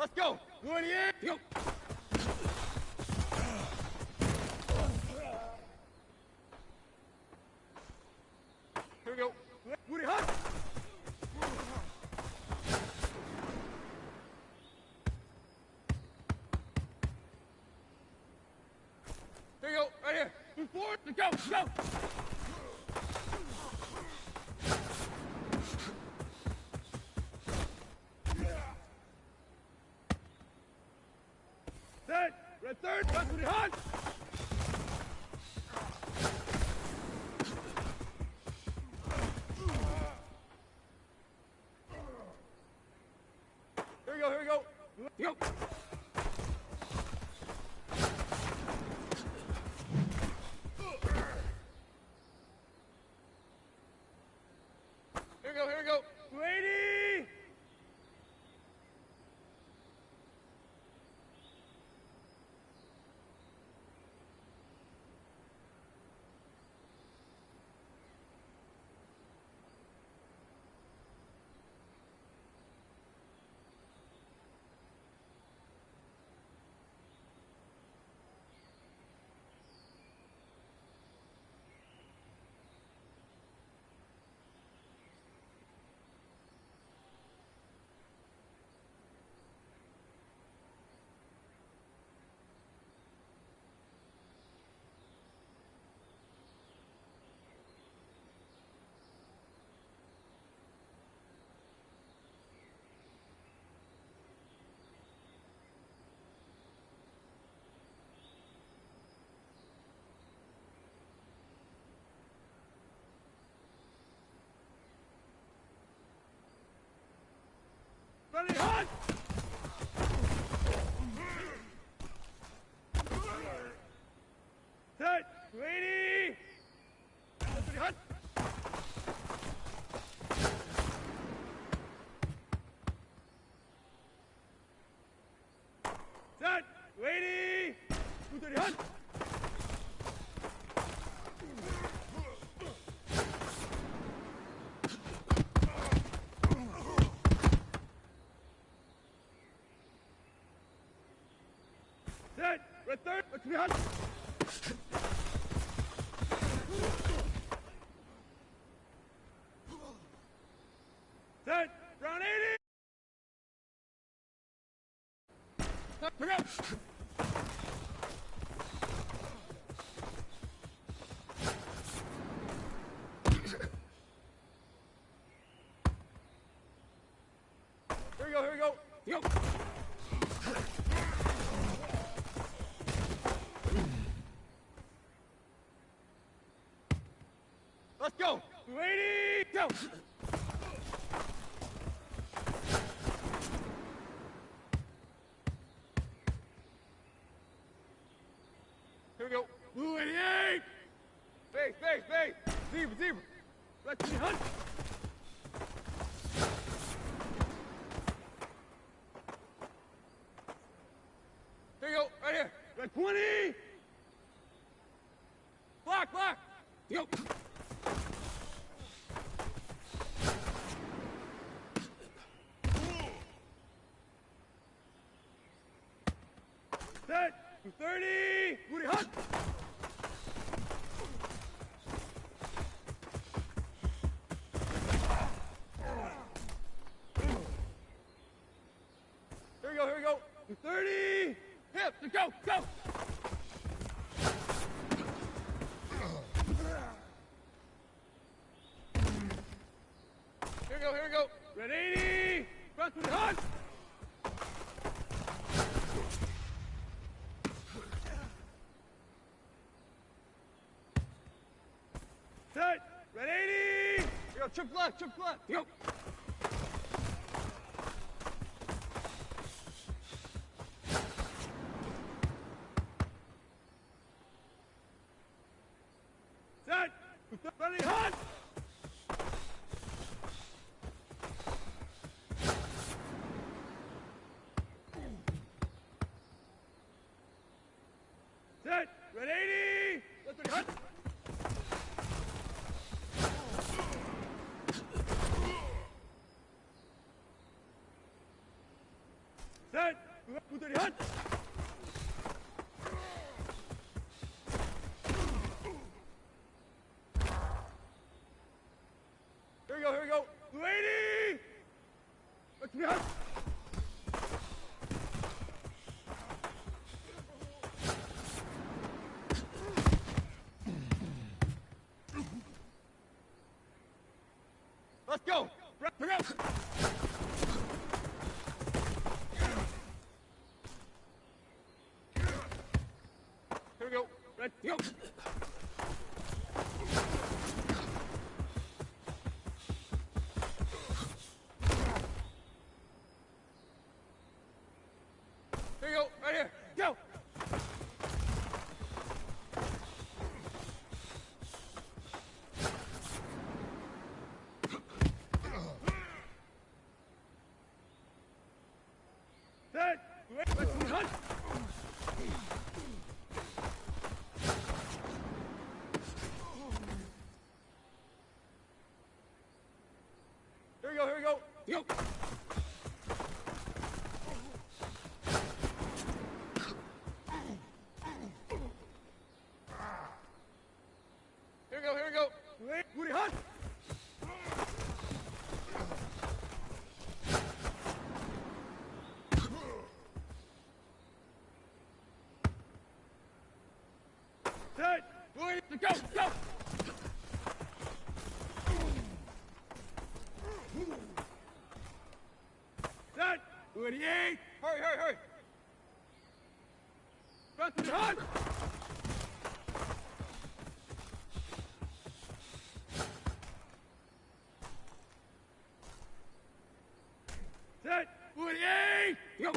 Let's go! Go in the air! Go! Here we go. Woody, hunt! There you go, right here. Move forward, go, go! Set! Red third, that's Woody, hunt! Here we go, here we go. Go! Here we go, here we go. 280! Ready, hunt! Set! 280! Ready, hunt! Set! 280! 230, hunt! Set! Red third! Let's be hunt! Set! Round 80! Pick up! Here we go, here we go! Go! Let's go! 280! Go! Here we go. 288! Face, face, face! Zebra, zebra! Let's see, hunt! Here you go, right here. Red 20! Block, block! Go! Set! 230! Woody, hunt! Here we go, here we go! 230! Hip, go, go! Here we go, here we go! Red 80! Front Woody, hunt! Set! Red 80! Here we go, trip left, go! Set! Ready, hunt! Set! Red 80! Let's go, hunt! 구들이 한. Here we go. Lady! Let's be hot. Let's go. Bring up. Here we go. Let's go. Here you go, right here. Go! Set! Let's hunt! Here we go. Go! Here we go. Woody hunt! Set! Woody, go! Set! Woody, hurry! Front to the hunt! Set! Woody! Go!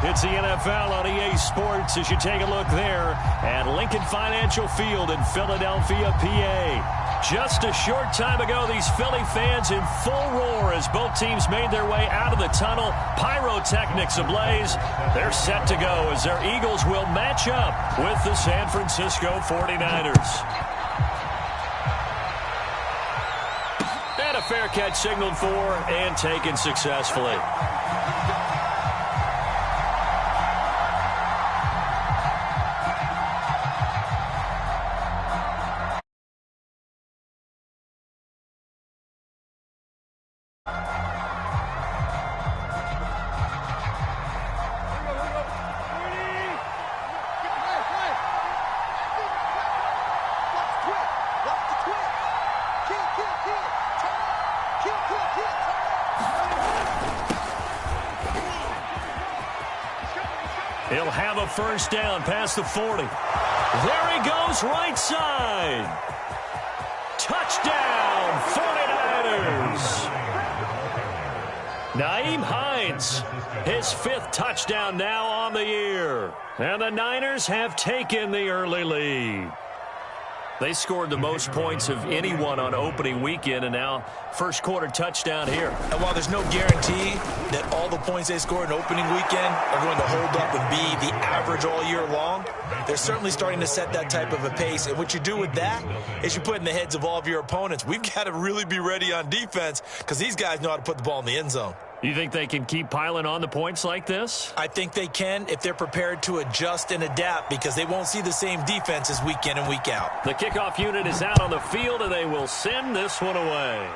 It's the NFL on EA Sports as you take a look there at Lincoln Financial Field in Philadelphia, PA. Just a short time ago, these Philly fans in full roar as both teams made their way out of the tunnel. Pyrotechnics ablaze. They're set to go as their Eagles will match up with the San Francisco 49ers. And a fair catch signaled for and taken successfully. He'll have a first down past the 40. There he goes, right side. Touchdown, 49ers. Nyheim Hines, his 5th touchdown now on the year. And the Niners have taken the early lead. They scored the most points of anyone on opening weekend, and now first quarter touchdown here. And while there's no guarantee that all the points they scored in opening weekend are going to hold up and be the average all year long, they're certainly starting to set that type of a pace. And what you do with that is you put in the heads of all of your opponents, we've got to really be ready on defense because these guys know how to put the ball in the end zone. You think they can keep piling on the points like this? I think they can if they're prepared to adjust and adapt because they won't see the same defenses week in and week out. The kickoff unit is out on the field, and they will send this one away.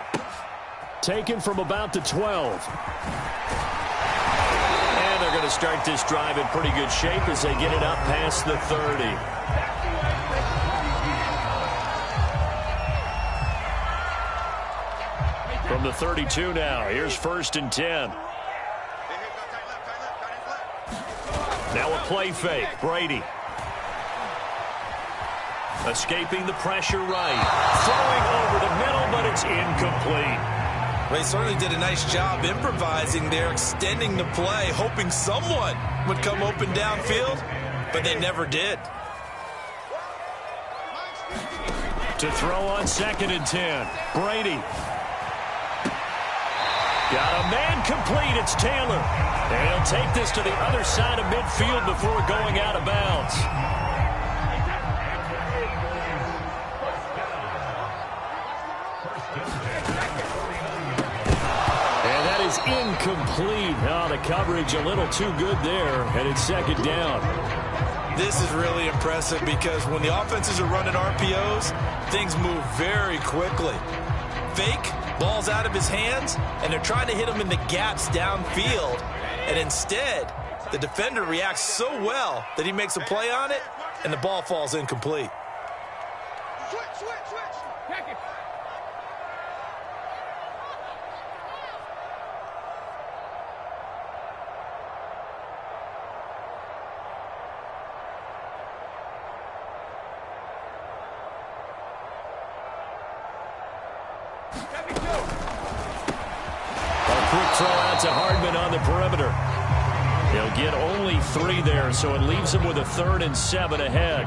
Taken from about the 12. And they're going to start this drive in pretty good shape as they get it up past the 30. From the 32 now, here's 1st and 10. Now a play fake, Brady. Escaping the pressure right. Throwing over the middle, but it's incomplete. They certainly did a nice job improvising there, extending the play, hoping someone would come open downfield, but they never did. To throw on 2nd and 10, Brady. Got a man complete. It's Taylor. And he'll take this to the other side of midfield before going out of bounds. And that is incomplete. Oh, the coverage a little too good there. And it's 2nd down. This is really impressive because when the offenses are running RPOs, things move very quickly. Fake, ball's out of his hands, and they're trying to hit him in the gaps downfield. And instead, the defender reacts so well that he makes a play on it, and the ball falls incomplete. Switch. Take it. Throw out to Hardman on the perimeter. He'll get only 3 there, so it leaves him with a 3rd and 7 ahead.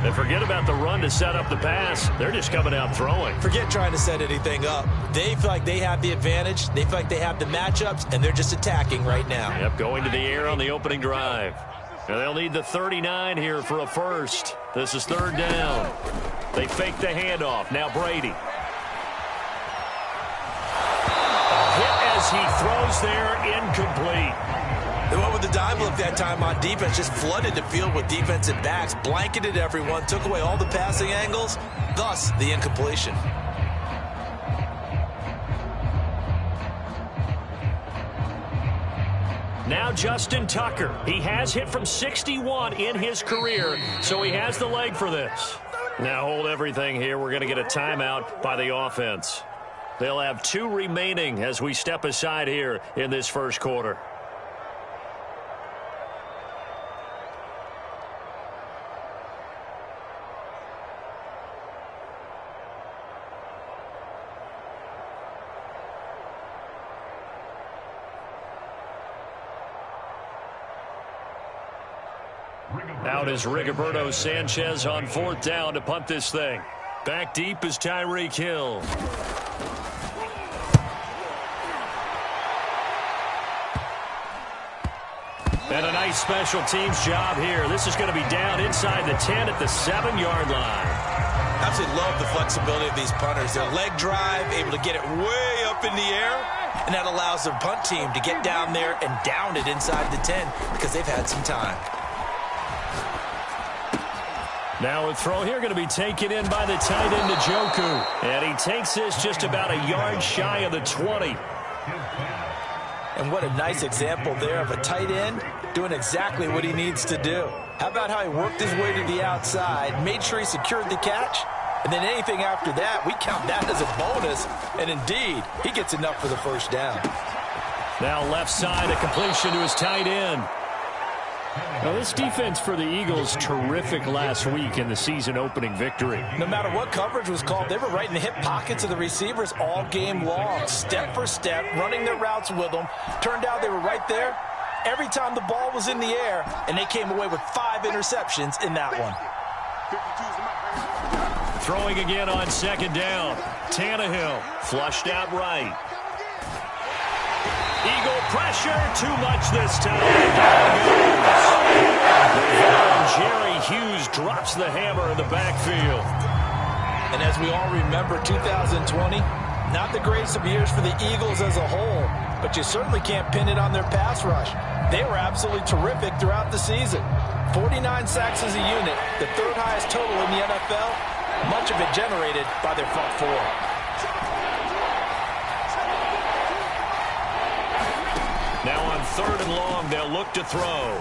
And forget about the run to set up the pass. They're just coming out throwing. Forget trying to set anything up. They feel like they have the advantage. They feel like they have the matchups, and they're just attacking right now. Yep, going to the air on the opening drive. And they'll need the 39 here for a first. This is 3rd down. They fake the handoff. Now Brady. As he throws there, incomplete. They went with the dime look that time on defense, just flooded the field with defensive backs, blanketed everyone, took away all the passing angles, thus the incompletion. Now Justin Tucker. He has hit from 61 in his career, so he has the leg for this. Now hold everything here. We're going to get a timeout by the offense. They'll have 2 remaining as we step aside here in this first quarter. Out is Rigoberto Sanchez on 4th down to punt this thing. Back deep is Tyreek Hill. And a nice special teams job here. This is going to be down inside the 10 at the 7-yard line. Absolutely love the flexibility of these punters. Their leg drive, able to get it way up in the air, and that allows their punt team to get down there and down it inside the 10 because they've had some time. Now a throw here going to be taken in by the tight end, Njoku. And he takes this just about a yard shy of the 20. And what a nice example there of a tight end doing exactly what he needs to do. How about how he worked his way to the outside, made sure he secured the catch, and then anything after that, we count that as a bonus. And indeed, he gets enough for the first down. Now left side, a completion to his tight end. Now, this defense for the Eagles, terrific last week in the season-opening victory. No matter what coverage was called, they were right in the hip pockets of the receivers all game long, step for step, running their routes with them. Turned out they were right there every time the ball was in the air, and they came away with 5 interceptions in that one. Throwing again on second down. Tannehill flushed out right. Eagle pressure, too much this time. Jerry Hughes drops the hammer in the backfield. And as we all remember, 2020, not the greatest of years for the Eagles as a whole, but you certainly can't pin it on their pass rush. They were absolutely terrific throughout the season. 49 sacks as a unit, the 3rd highest total in the NFL, much of it generated by their front 4. Now on 3rd and long, they'll look to throw.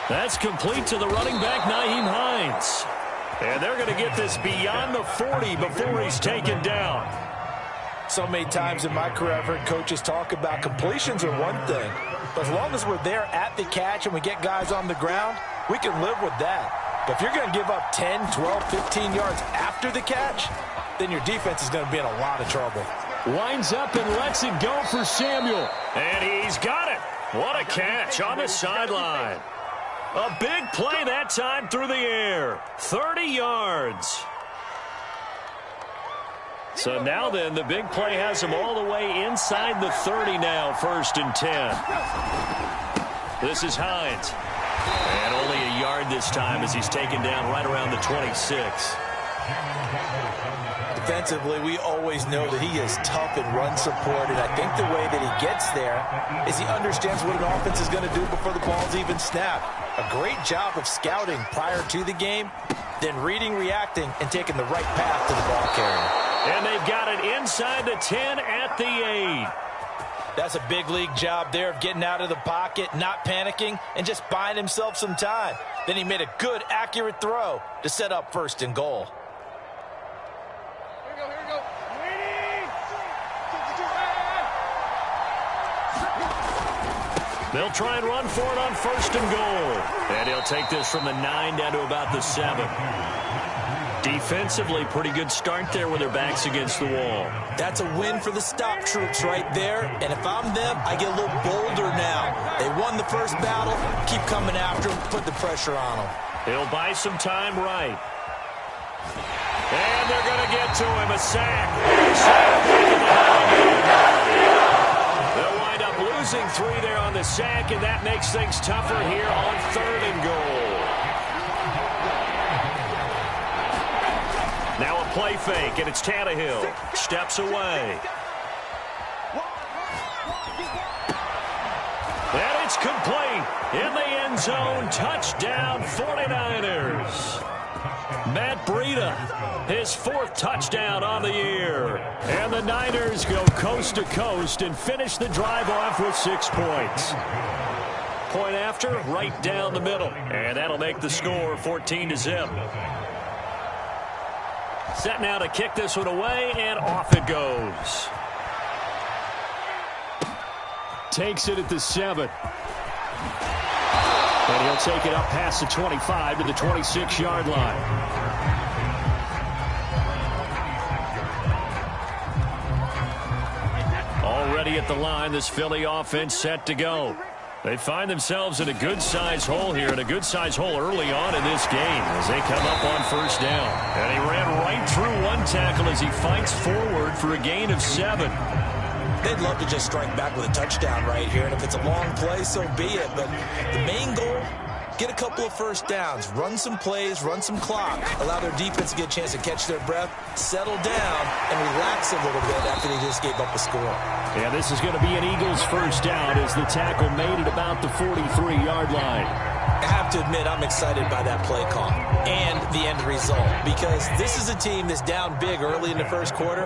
That's complete to the running back, Nyheim Hines. And they're going to get this beyond the 40 before he's taken down. So many times in my career, I've heard coaches talk about completions are one thing, but as long as we're there at the catch and we get guys on the ground, we can live with that. But if you're going to give up 10, 12, 15 yards after the catch, then your defense is going to be in a lot of trouble. Winds up and lets it go for Samuel. And he's got it. What a catch on the sideline. A big play that time through the air. 30 yards. So now then, the big play has him all the way inside the 30 now, 1st and 10. This is Hines. And only a yard this time as he's taken down right around the 26. Defensively, we always know that he is tough and run support, and I think the way that he gets there is he understands what an offense is going to do before the ball's even snapped. A great job of scouting prior to the game, then reading, reacting, and taking the right path to the ball carrier. And they've got it inside the 10 at the 8. That's a big league job there of getting out of the pocket, not panicking, and just buying himself some time. Then he made a good, accurate throw to set up 1st and goal. Here we go. Waiting! They'll try and run for it on 1st and goal. And he'll take this from the 9 down to about the 7. Defensively, pretty good start there with their backs against the wall. That's a win for the stop troops right there. And if I'm them, I get a little bolder now. They won the first battle. Keep coming after them. Put the pressure on them. He'll buy some time right. And they're going to get to him. A sack. They'll wind up losing 3 there on the sack, and that makes things tougher here on 3rd and goal. Now a play fake, and it's Tannehill. Steps away. And it's complete. In the end zone, touchdown 49ers. Matt Breida, his 4th touchdown on the year. And the Niners go coast to coast and finish the drive off with 6 points. Point after, right down the middle. And that'll make the score 14-0. Set now to kick this one away, and off it goes. Takes it at the 7. And he'll take it up past the 25 to the 26-yard line. Already at the line, this Philly offense set to go. They find themselves in a good-sized hole here, and a good-sized hole early on in this game as they come up on 1st down. And he ran right through one tackle as he fights forward for a gain of 7. They'd love to just strike back with a touchdown right here, and if it's a long play, so be it. But the main goal, get a couple of 1st downs, run some plays, run some clock, allow their defense to get a chance to catch their breath, settle down, and relax a little bit after they just gave up a score. Yeah, this is going to be an Eagles 1st down as the tackle made it about the 43-yard line. I have to admit, I'm excited by that play call and the end result, because this is a team that's down big early in the 1st quarter,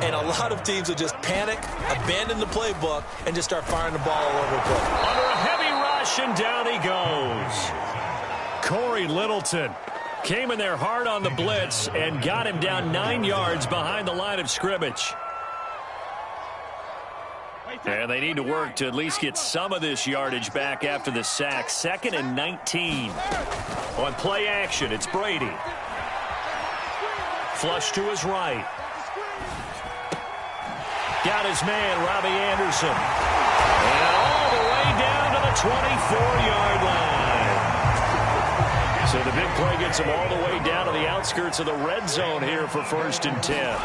and a lot of teams will just panic, abandon the playbook, and just start firing the ball all over the place. Under a heavy rush, and down he goes. Corey Littleton came in there hard on the blitz and got him down 9 yards behind the line of scrimmage. And they need to work to at least get some of this yardage back after the sack. 2nd and 19. On play action, it's Brady. Flush to his right. Got his man, Robbie Anderson. And all the way down to the 24-yard line. So the big play gets him all the way down to the outskirts of the red zone here for 1st and 10.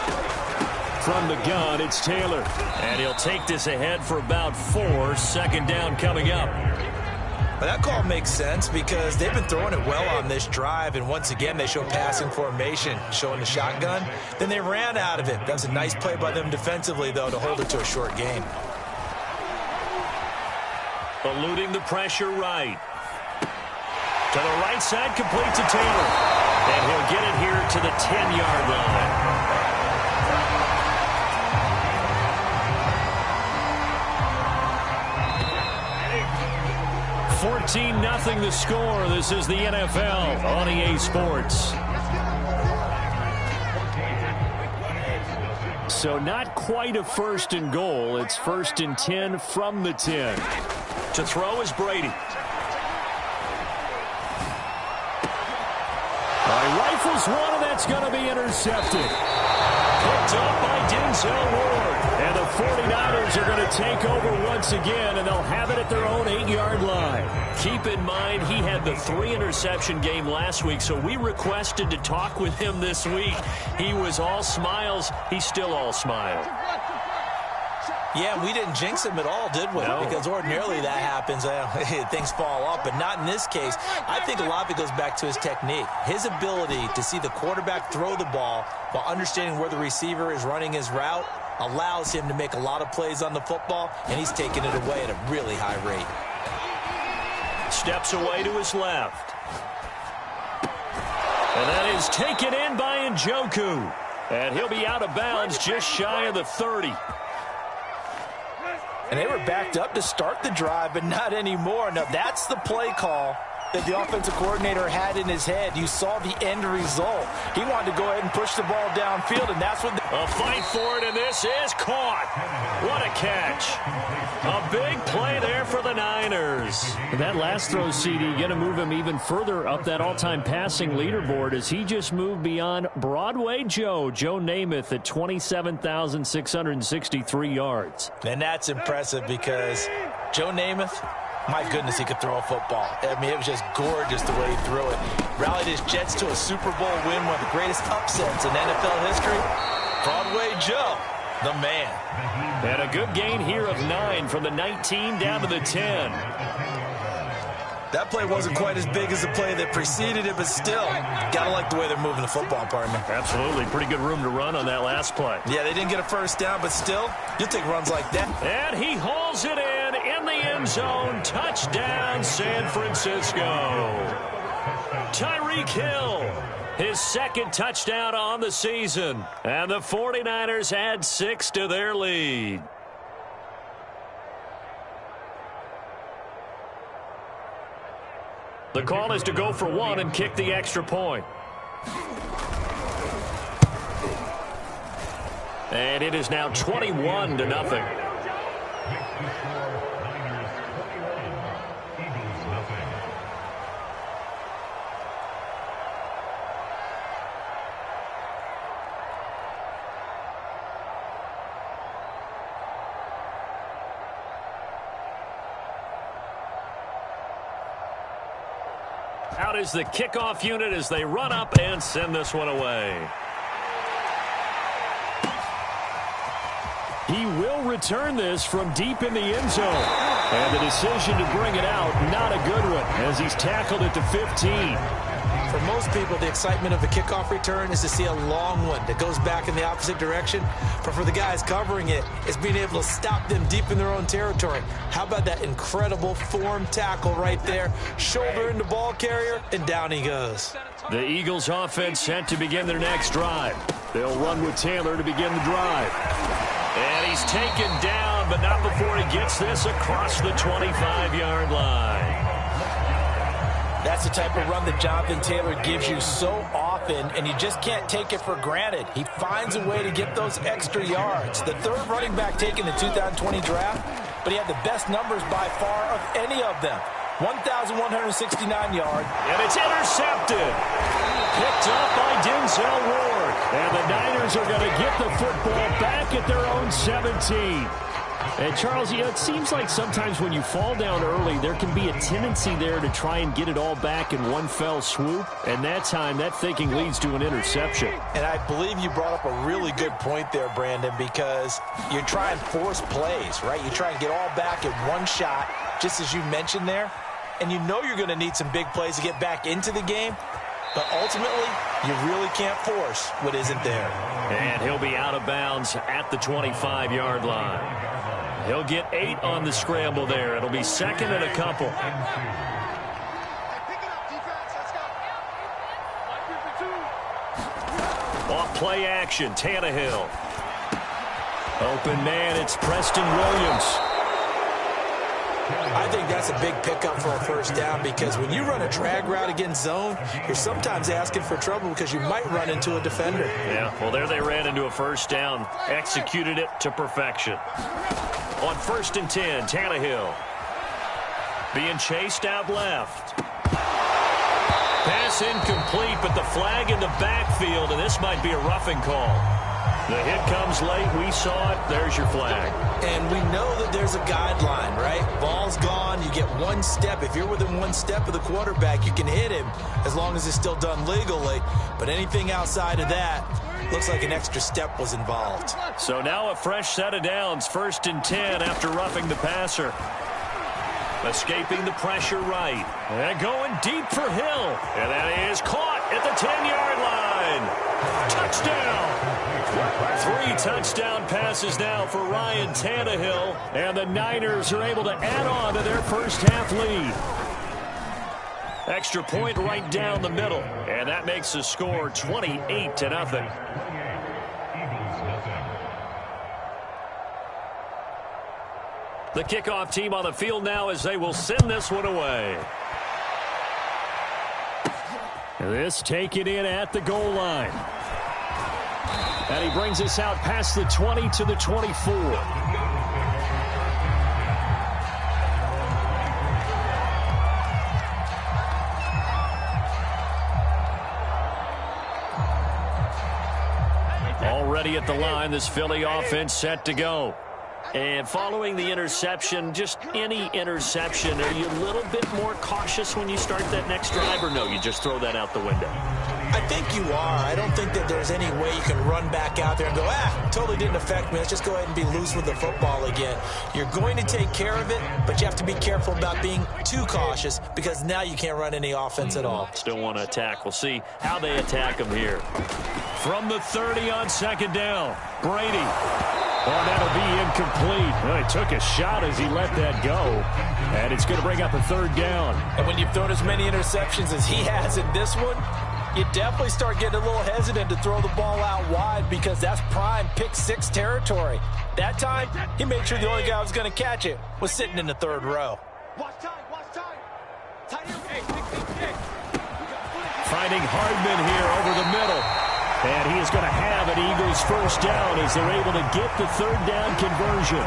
From the gun, it's Taylor. And he'll take this ahead for about 4. 2nd down coming up. Well, that call makes sense because they've been throwing it well on this drive, and once again they show passing formation, showing the shotgun. Then they ran out of it. That was a nice play by them defensively, though, to hold it to a short gain. Eluding the pressure right. To the right side, complete to Taylor. And he'll get it here to the 10-yard line. 14-0 the score. This is the NFL on EA Sports. So not quite a 1st and goal. It's 1st and 10 from the 10. To throw is Brady. Rifles one, and that's going to be intercepted. Picked up by Denzel Ward. And the 49ers are going to take over once again, and they'll have it at their own 8-yard line. Keep in mind, he had the 3-interception game last week, so we requested to talk with him this week. He was all smiles. He's still all smile. Yeah, we didn't jinx him at all, did we? No. Because ordinarily that happens. Things fall off, but not in this case. I think a lot of it goes back to his technique. His ability to see the quarterback throw the ball while understanding where the receiver is running his route allows him to make a lot of plays on the football, and he's taking it away at a really high rate. Steps away to his left. And that is taken in by Njoku. And he'll be out of bounds just shy of the 30. And they were backed up to start the drive, but not anymore. Now, that's the play call that the offensive coordinator had in his head. You saw the end result. He wanted to go ahead and push the ball downfield, and that's what... A fight for it, and this is caught. What a catch. A big play there for the Niners. That last throw, CD, going to move him even further up that all-time passing leaderboard as he just moved beyond Broadway Joe Namath at 27,663 yards. And that's impressive because Joe Namath, my goodness, he could throw a football. I mean, it was just gorgeous the way he threw it. Rallied his Jets to a Super Bowl win, one of the greatest upsets in NFL history. Broadway Joe, the man. And a good gain here of 9 from the 19 down to the 10. That play wasn't quite as big as the play that preceded it, but still, gotta like the way they're moving the football, partner. Absolutely. Pretty good room to run on that last play. Yeah, they didn't get a 1st down, but still, you'll take runs like that. And he hauls it in the end zone. Touchdown, San Francisco. Tyreek Hill, his 2nd touchdown on the season. And the 49ers add 6 to their lead. The call is to go for 1 and kick the extra point. And it is now 21-0. Out is the kickoff unit as they run up and send this one away. He will return this from deep in the end zone. And the decision to bring it out, not a good one, as he's tackled at the 15. For most people, the excitement of a kickoff return is to see a long one that goes back in the opposite direction. But for the guys covering it, it's being able to stop them deep in their own territory. How about that incredible form tackle right there? Shoulder into ball carrier, and down he goes. The Eagles offense set to begin their next drive. They'll run with Taylor to begin the drive. And he's taken down, but not before he gets this across the 25-yard line. That's the type of run that Jonathan Taylor gives you so often. happen, and you just can't take it for granted. He finds a way to get those extra yards. The third running back taken in the 2020 draft, but he had the best numbers by far of any of them. 1,169 yards. And it's intercepted. Picked up by Denzel Ward. And the Niners are going to get the football back at their own 17. And, Charles, it seems like sometimes when you fall down early, there can be a tendency there to try and get it all back in one fell swoop. And that time, that thinking leads to an interception. And I believe you brought up a really good point there, Brandon, because you try and force plays, right? You try and get all back in one shot, just as you mentioned there. And you know you're going to need some big plays to get back into the game. But ultimately, you really can't force what isn't there. And he'll be out of bounds at the 25-yard line. He'll get 8 on the scramble there. It'll be second and a couple. Off play action, Tannehill. Open man, it's Preston Williams. I think that's a big pickup for a first down because when you run a drag route against zone, you're sometimes asking for trouble because you might run into a defender. Yeah, well, there they ran into a first down. Executed it to perfection. On 1st and 10, Tannehill. Being chased out left. Pass incomplete, but the flag in the backfield, and this might be a roughing call. The hit comes late. We saw it. There's your flag. And we know that there's a guideline, right? Ball's gone. You get one step. If you're within one step of the quarterback, you can hit him as long as it's still done legally. But anything outside of that, looks like an extra step was involved. So now a fresh set of downs. 1st and 10 after roughing the passer. Escaping the pressure right. And going deep for Hill. And that is caught at the 10-yard line. Touchdown. 3 touchdown passes now for Ryan Tannehill. And the Niners are able to add on to their first half lead. Extra point right down the middle. And that makes the score 28-0. The kickoff team on the field now as they will send this one away. This taken in at the goal line. And he brings us out past the 20 to the 24. Already at the line, this Philly offense set to go. And following the interception, just any interception, are you a little bit more cautious when you start that next drive, or no, you just throw that out the window? I think you are. I don't think that there's any way you can run back out there and go, totally didn't affect me. Let's just go ahead and be loose with the football again. You're going to take care of it, but you have to be careful about being too cautious because now you can't run any offense at all. Still want to attack. We'll see how they attack them here. From the 30 on 2nd down, Brady. Oh, that'll be incomplete. Well, he took a shot as he let that go. And it's going to bring up a 3rd down. And when you've thrown as many interceptions as he has in this one, you definitely start getting a little hesitant to throw the ball out wide because that's prime pick 6 territory. That time, he made sure the only guy who was going to catch it was sitting in the 3rd row. Finding Hardman here over the middle. And he is going to have an Eagles first down as they're able to get the 3rd down conversion.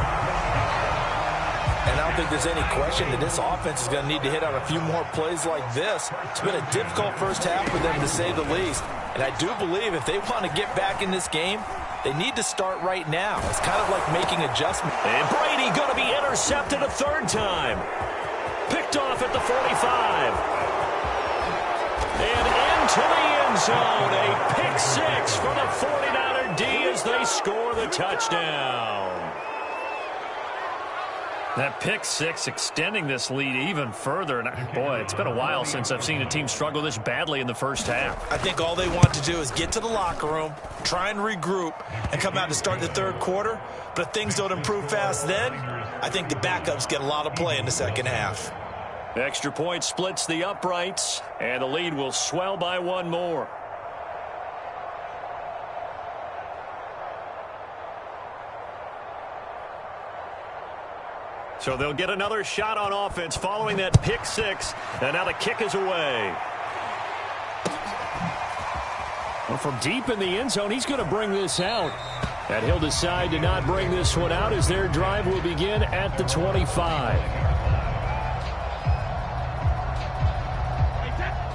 And I don't think there's any question that this offense is going to need to hit on a few more plays like this. It's been a difficult first half for them, to say the least. And I do believe if they want to get back in this game, they need to start right now. It's kind of like making adjustments. And Brady going to be intercepted a 3rd time. Picked off at the 45. And into the end zone. A pick 6 for the 49er D as they score the touchdown. That pick 6 extending this lead even further. And boy, it's been a while since I've seen a team struggle this badly in the first half. I think all they want to do is get to the locker room, try and regroup, and come out to start the 3rd quarter. But if things don't improve fast then, I think the backups get a lot of play in the second half. Extra point splits the uprights, and the lead will swell by 1 more. So they'll get another shot on offense following that pick 6, and now the kick is away. Well, from deep in the end zone, he's going to bring this out. And he'll decide to not bring this one out as their drive will begin at the 25.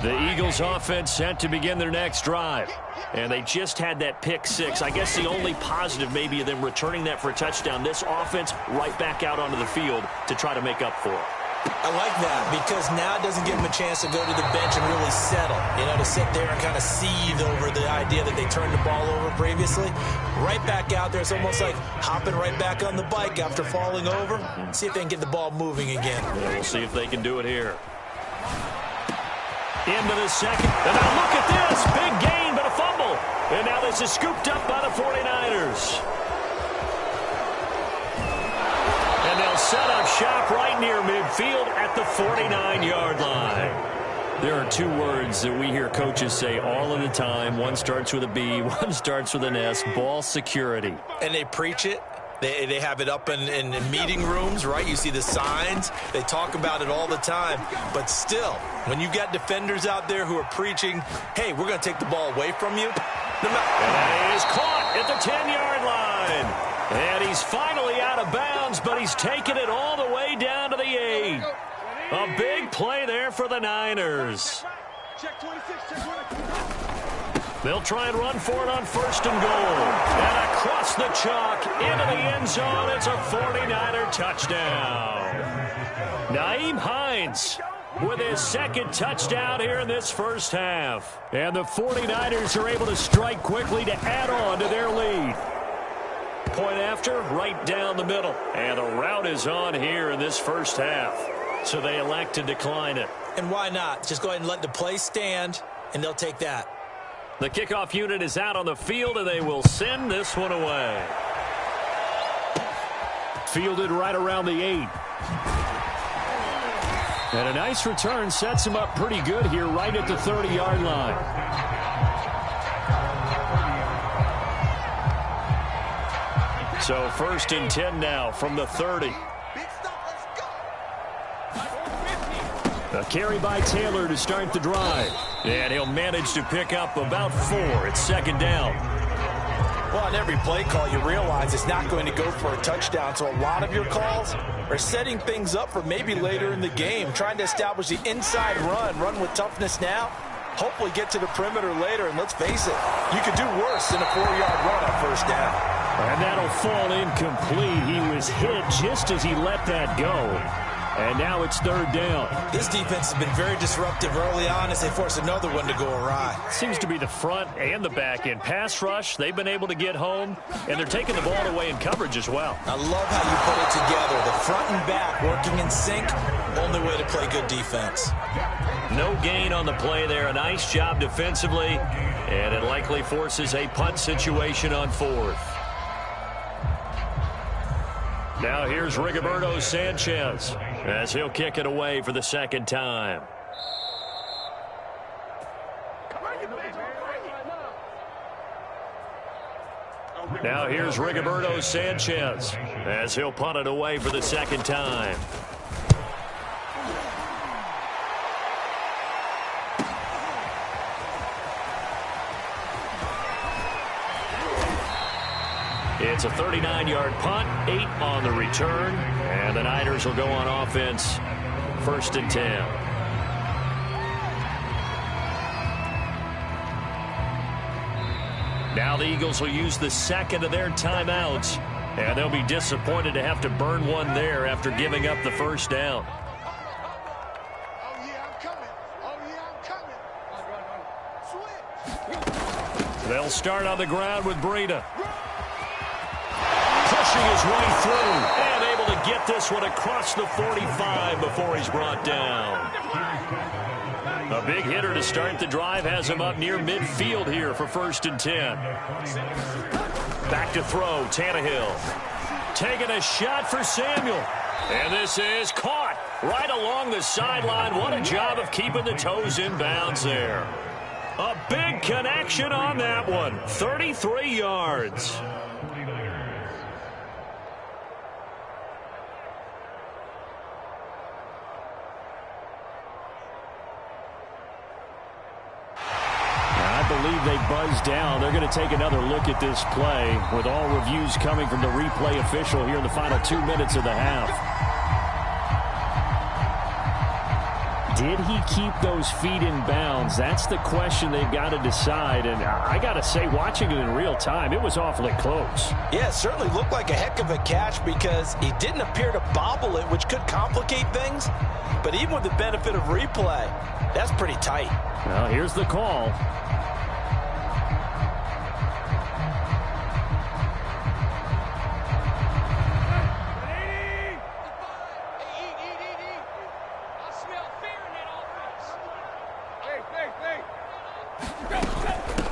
The Eagles offense set to begin their next drive. And they just had that pick six. I guess the only positive maybe of them returning that for a touchdown. This offense right back out onto the field to try to make up for it. I like that because now it doesn't give them a chance to go to the bench and really settle, to sit there and kind of seethe over the idea that they turned the ball over previously. Right back out there. It's almost like hopping right back on the bike after falling over. See if they can get the ball moving again. Yeah, we'll see if they can do it here. Into the second. And now look at this. Big gain, but a fumble. And now this is scooped up by the 49ers. And they'll set up shop right near midfield at the 49-yard line. There are two words that we hear coaches say all of the time. One starts with a B, one starts with an S. Ball security. And they preach it. They have it up in meeting rooms, right? You see the signs. They talk about it all the time. But still, when you got defenders out there who are preaching, hey, we're going to take the ball away from you. And he is caught at the 10-yard line. And he's finally out of bounds, but he's taken it all the way down to the 8. A big play there for the Niners. Check 26, check 26. They'll try and run for it on first and goal. And across the chalk into the end zone. It's a 49er touchdown. Nyheim Hines with his second touchdown here in this first half. And the 49ers are able to strike quickly to add on to their lead. Point after, right down the middle. And the route is on here in this first half. So they elect to decline it. And why not? Just go ahead and let the play stand, and they'll take that. The kickoff unit is out on the field, and they will send this one away. Fielded right around the 8. And a nice return sets him up pretty good here right at the 30-yard line. So first and 10 now from the 30. A carry by Taylor to start the drive. And he'll manage to pick up about 4. It's second down. Well, on every play call, you realize it's not going to go for a touchdown. So a lot of your calls are setting things up for maybe later in the game, trying to establish the inside run with toughness now, hopefully get to the perimeter later. And let's face it, you could do worse than a 4-yard run on first down. And that'll fall incomplete. He was hit just as he let that go. And now it's third down. This defense has been very disruptive early on as they force another one to go awry. Seems to be the front and the back end. Pass rush, they've been able to get home, and they're taking the ball away in coverage as well. I love how you put it together. The front and back working in sync, only way to play good defense. No gain on the play there. A nice job defensively, and it likely forces a punt situation on 4th. Now here's Rigoberto Sanchez as he'll kick it away for the second time. Now here's Rigoberto Sanchez as he'll punt it away for the second time. It's a 39-yard punt, 8 on the return, and the Niners will go on offense, first and 10. Now the Eagles will use the second of their timeouts, and they'll be disappointed to have to burn one there after giving up the first down. Oh, yeah, I'm coming. Oh, yeah, I'm coming. Switch. They'll start on the ground with Breida. Pushing his way through and able to get this one across the 45 before he's brought down. A big hitter to start the drive has him up near midfield here for first and 10. Back to throw, Tannehill. Taking a shot for Samuel. And this is caught right along the sideline. What a job of keeping the toes in bounds there. A big connection on that one. 33 yards. I believe they buzzed down. They're going to take another look at this play with all reviews coming from the replay official here in the final 2 minutes of the half. Did he keep those feet in bounds? That's the question they've got to decide. And I got to say, watching it in real time, it was awfully close. Yeah, it certainly looked like a heck of a catch because he didn't appear to bobble it, which could complicate things. But even with the benefit of replay, that's pretty tight. Well, here's the call.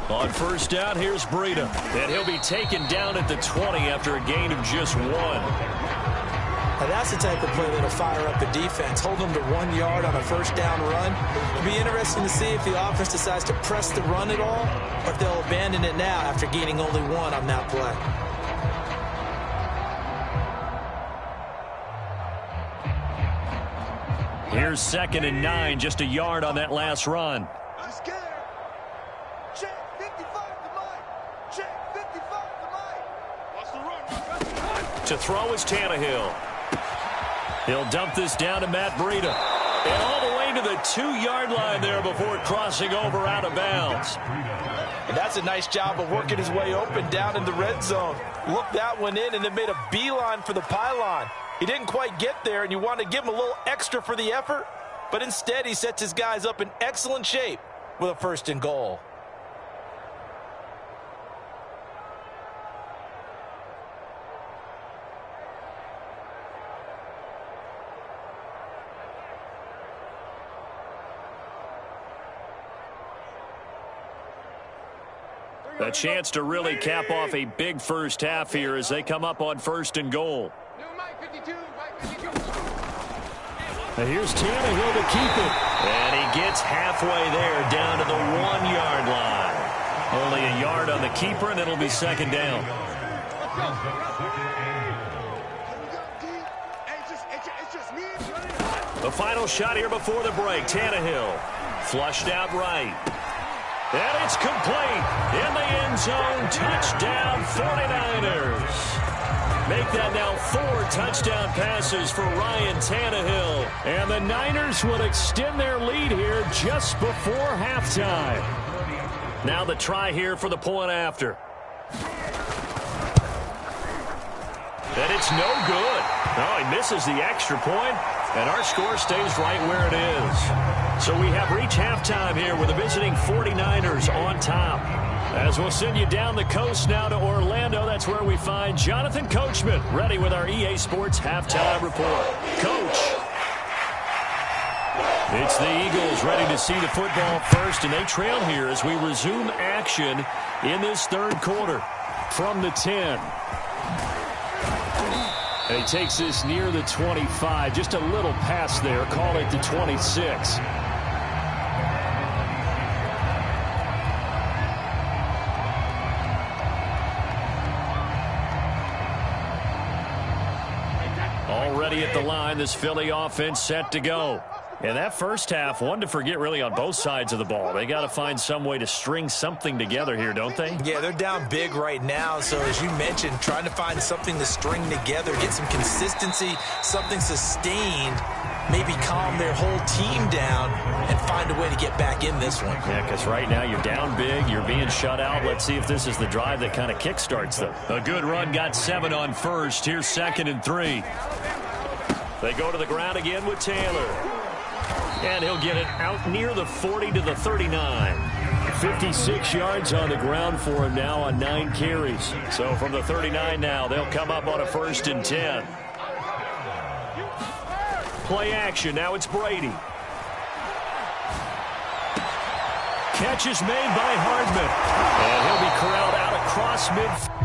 On first down, here's Breida. And he'll be taken down at the 20 after a gain of just 1. Now that's the type of play that'll fire up the defense. Hold them to 1 yard on a first down run. It'll be interesting to see if the offense decides to press the run at all or if they'll abandon it now after gaining only 1 on that play. Here's 2nd and 9, just a yard on that last run. To throw is Tannehill. He'll dump this down to Matt Breida. And all the way to the 2-yard line there before crossing over out of bounds. And that's a nice job of working his way open down in the red zone. Looked that one in and then made a beeline for the pylon. He didn't quite get there, and you want to give him a little extra for the effort. But instead, he sets his guys up in excellent shape with a 1st and goal. A chance to really cap off a big first half here as they come up on 1st and goal. And here's Tannehill to keep it. And he gets halfway there down to the 1-yard line. Only a yard on the keeper, and it'll be 2nd down. The final shot here before the break. Tannehill flushed out right. And it's complete in the end zone. Touchdown 49ers. Make that now 4 touchdown passes for Ryan Tannehill. And the Niners will extend their lead here just before halftime. Now the try here for the point after. And it's no good. Oh, he misses the extra point, and our score stays right where it is. So we have reached halftime here with the visiting 49ers on top. As we'll send you down the coast now to Orlando, that's where we find Jonathan Coachman, ready with our EA Sports Halftime Report. Coach. It's the Eagles ready to see the football first, and they trail here as we resume action in this 3rd quarter from the 10. And he takes this near the 25, just a little pass there, call it the 26. Already at the line, this Philly offense set to go. And that first half, one to forget really on both sides of the ball. They got to find some way to string something together here, don't they? Yeah, they're down big right now. So as you mentioned, trying to find something to string together, get some consistency, something sustained, maybe calm their whole team down and find a way to get back in this one. Yeah, because right now you're down big, you're being shut out. Let's see if this is the drive that kind of kickstarts them. A good run, got 7 on first. Here's 2nd and 3. They go to the ground again with Taylor. And he'll get it out near the 40 to the 39. 56 yards on the ground for him now on 9 carries. So from the 39 now, they'll come up on a 1st and 10. Play action. Now it's Brady. Catch is made by Hardman. And he'll be corralled out across midfield.